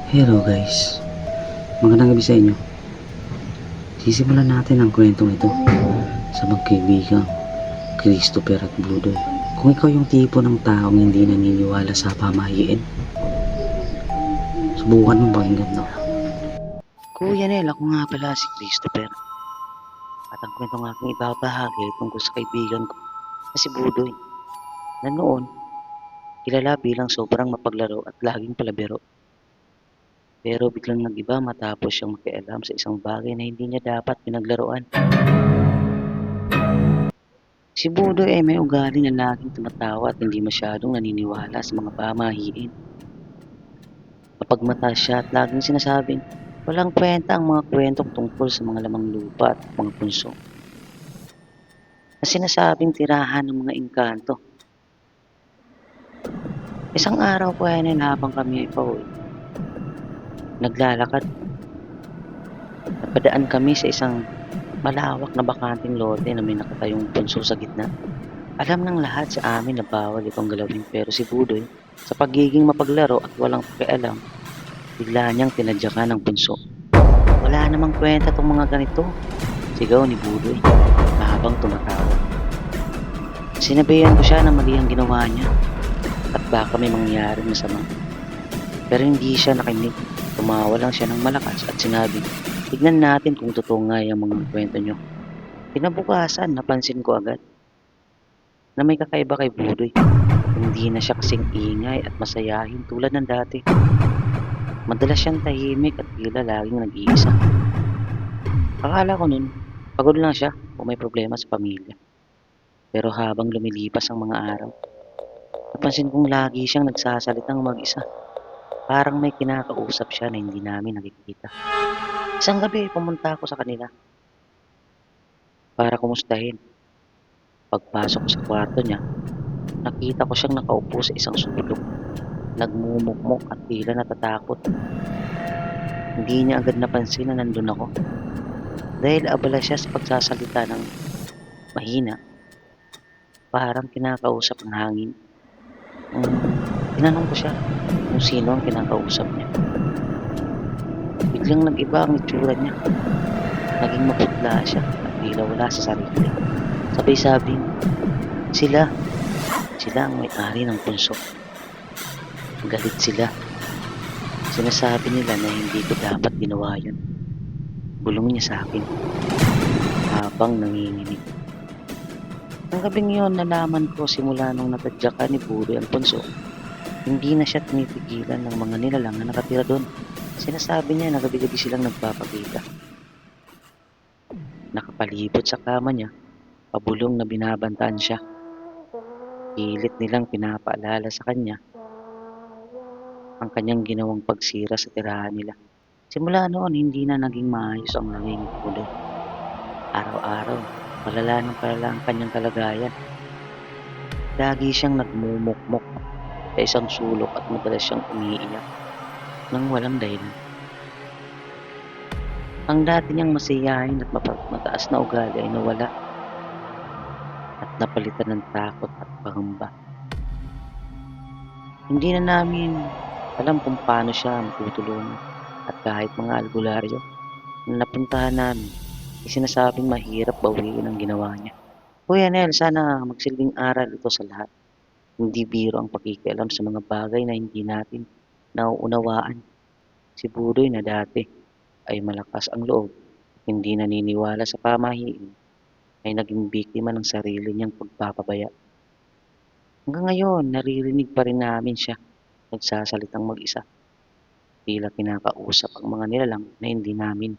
Hello guys, magandang gabi sa inyo. Sisimulan natin ang kwentong ito sa magkaibigang Christopher at Bludoy. Kung ikaw yung tipo ng taong hindi naniniwala sa pamahiin, subukan mong pakinggan to. Kuya Nel, ako nga pala si Christopher. At ang kwentong aking ibabahagi ay tungkol sa kaibigan ko na si Bludoy, na noon kilala bilang sobrang mapaglaro at laging palabiro. Pero biglang nag-iba matapos siyang makialam sa isang bagay na hindi niya dapat pinaglaruan. Si Budoy ay may ugali na laging tumatawa at hindi masyadong naniniwala sa mga pamahiin. Mapagmata siya at laging sinasabing walang kwenta ang mga kwentong tungkol sa mga lamang lupa at mga punso, na sinasabing tirahan ng mga engkanto. Isang araw po ay habang kami ay pauwi, naglalakad, napadaan kami sa isang malawak na bakanting lote na may nakatayong punso sa gitna. Alam ng lahat sa amin na bawal itong galawin, pero si Budoy, sa pagiging mapaglaro at walang pakialam, bigla niyang tinadyakan ng punso. Wala namang kwenta tong mga ganito, sigaw ni Budoy habang tumatawa. Sinabihan ko siya na mali ang ginawa niya at baka may mangyaring masama. Pero hindi siya nakinig. Tumawa lang siya ng malakas at sinabi, tignan natin kung totoo nga yung mga kwento niyo. Kinabukasan, napansin ko agad na may kakaiba kay Budoy. Hindi na siya kasing ingay at masayahin tulad ng dati. Madalas siyang tahimik at tila laging nag-iisa. Akala ko nun, pagod lang siya o may problema sa pamilya. Pero habang lumilipas ang mga araw, napansin kong lagi siyang nagsasalitang mag-isa. Parang may kinakausap siya na hindi namin nakikita. Isang gabi, pumunta ako sa kanila para kumustahin. Pagpasok ko sa kwarto niya, nakita ko siyang nakaupo sa isang sulok. Nagmumukmok at tila natatakot. Hindi niya agad napansin na nandun ako. Dahil abala siya sa pagsasalita ng mahina, parang kinakausap ng hangin. Tinanong ko siya kung sino ang kinakausap niya. Biglang nag-iba ang itsura niya. Naging maputla siya at tila wala sa sarili. Sabay sabing, sila ang may-ari ng punso. Galit sila. Sinasabi nila na hindi ko dapat ginawa yun. Bulong niya sa akin habang nanginginig. Ang gabing yun, nalaman ko simula nung natadyakan ni Budoy ang punso, hindi na siya tinipigilan ng mga nilalang na nakatira doon. Sinasabi niya na gabi-gabi silang nagpapakita. Nakapalibot sa kama niya, pabulong na binabantaan siya. Pilit nilang pinapaalala sa kanya ang kanyang ginawang pagsira sa tirahan nila. Simula noon, hindi na naging maayos ang lagay ni Budoy. Araw-araw, palala ng palala ang kanyang kalagayan. Lagi siyang nagmumukmok sa isang sulok at madalas siyang umiiyak nang walang dahilan. Ang dati niyang masiyahin at mataas na ugali ay nawala at napalitan ng takot at pangamba. Hindi na namin alam kung paano siya matutulungan at kahit mga albularyo na napuntahan namin, isinasabing mahirap bawiin ang ginawa niya. Kuya Nel, sana magsilbing aral ito sa lahat. Hindi biro ang pakikialam sa mga bagay na hindi natin nauunawaan. Si Budoy na dati ay malakas ang loob, hindi naniniwala sa pamahiin, ay naging biktima ng sarili niyang pagpapabaya. Hanggang ngayon, naririnig pa rin namin siya nagsasalitang mag-isa. Tila kinakausap ang mga nilalang na hindi namin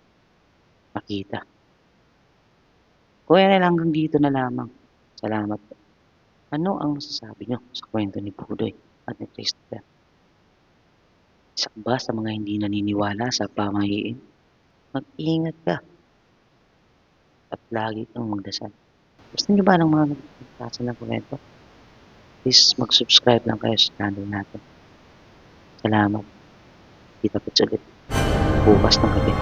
makita. Kuya Nel, hanggang dito na lamang. Salamat po. Ano ang masasabi niyo sa kwento ni Budoy at ni Christopher? Isa ba sa mga hindi naniniwala sa pamahiin? Mag-ingat ka at lagi kang magdasal. Gusto niyo ba ng mga nagbasa ng kwento? Please mag-subscribe lang kayo sa channel natin. Salamat. Kita-kits ulit bukas ng gabi.